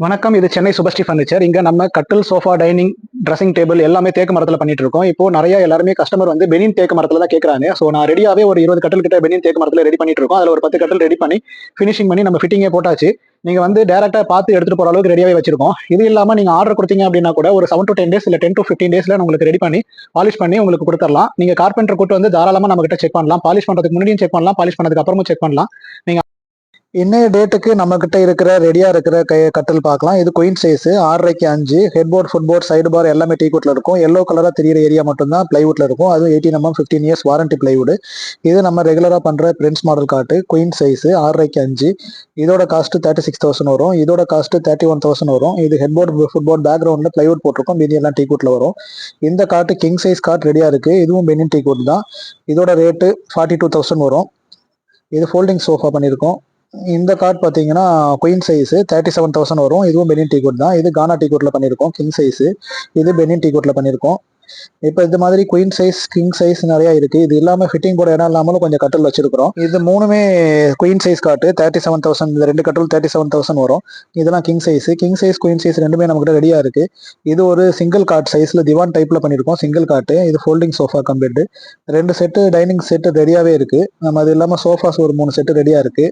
வணக்கம். இது சென்னை சுபஸ்ரீ ஃபர்னிச்சர். இங்க நம்ம கட்டில், சோஃபா, டைனிங், ட்ரெஸ்ஸிங் டேபிள் எல்லாமே தேக்கு மரத்துல பண்ணிட்டு இருக்கோம். இப்போ நெறைய எல்லாருமே கஸ்டமர் வந்து பெனின் தேக்கு மரத்துல தான் கேட்கறாங்க. சோ நான் ரெடியாவே ஒரு 20 கட்டில் கிட்ட பெனின் தேக்கு மரத்துல ரெடி பண்ணிட்டு இருக்கோம். அதுல ஒரு 10 கட்டில் ரெடி பண்ணி ஃபினிஷிங் பண்ணி நம்ம ஃபிட்டிங்கே போட்டாச்சு. நீங்க வந்து டைரக்ட்டா பார்த்து எடுத்துட்டு போற அளவுக்கு ரெடியாவே வச்சிருக்கோம். இது இல்லாம நீங்க ஆர்டர் குடுத்தீங்க அப்டின்னா கூட ஒரு 7 to 10 டேஸ் இல்ல 10 to 15 டேஸ்ல உங்களுக்கு ரெடி பண்ணி, பாலிஷ் பண்ணி உங்களுக்கு குடுத்துறலாம். நீங்க கார்பெண்டர் கூட்டு வந்து தாராளமா நம்மகிட்ட செக் பண்ணலாம். பாலிஷ் பண்றதுக்கு முன்னாடியும் செக் பண்ணலாம். பாலிஷ் பண்ணதுக்கு அப்புறமும் செக் பண்ணலாம். நீங்க இன்னைய டேட்டுக்கு நம்ம கிட்ட இருக்கிற ரெடியா இருக்கிற கட்டில் பார்க்கலாம். இது குயின் சைஸ் 6.5க்கு 5 headboard, footboard, side bar எல்லாமே டீக்வுட்ல இருக்கும். எல்லோ கலரா தெரியிற ஏரியா மட்டும் தான் பிளைவுட்ல இருக்கும். அதுவும் 18 mm 15 இயர்ஸ் வாரண்டி பிளைவுட். இது நம்ம ரெகுலரா பண்ற பிரின்ஸ் மாடல் காட்டு குயின் சைஸ் 6.5க்கு 5. இதோட காஸ்ட் 36,000 வரும். இதோட காஸ்ட் 31,000 வரும். இது ஹெட் போர்ட், ஃபுட் போர்ட் பேக்ரவுண்ட்ல பிளைவுட் போட்டிருக்கும். மீதி எல்லாம் டீக்வுட்ல வரும். இந்த காட்டு கிங் சைஸ் காட் ரெடியா இருக்கு. இதுவும் பெனின் டீக்வுட் தான். இதோட ரேட்டு 42,000 வரும். இது ஃபோல்டிங் சோஃபா பண்ணியிருக்கோம். இந்த கார்ட் பார்த்தீங்கன்னா குயின் சைஸ் 37,000 வரும். இதுவும் பெனின் டீக்வுட் தான். இது கானா டீக்வுட்ல பண்ணியிருக்கோம். King size. இது பெனின் டீக்வுட்ல பண்ணியிருக்கோம். இப்போ இது மாதிரி குயின் சைஸ், கிங் சைஸ் நிறைய இருக்கு. இது இல்லாம ஃபிட்டிங் போட இடம் இல்லாமலும் கொஞ்சம் கட்டில் வச்சிருக்கிறோம். இது மூணுமே குயின் சைஸ் காட்டு 37,000. இந்த ரெண்டு கட்டில் 37,000 வரும். இதெல்லாம் king size. King size, queen size ரெண்டுமே நமக்கு ரெடியா இருக்கு. இது ஒரு சிங்கிள் காட் சைஸ்ல திவான் டைப்ல பண்ணியிருக்கோம். Single cot. இது folding sofa cum bed. 2 set dining set ரெடியாவே இருக்கு. நம்ம அது இல்லாம சோஃபாஸ் ஒரு 3 செட்டு ரெடியா இருக்கு.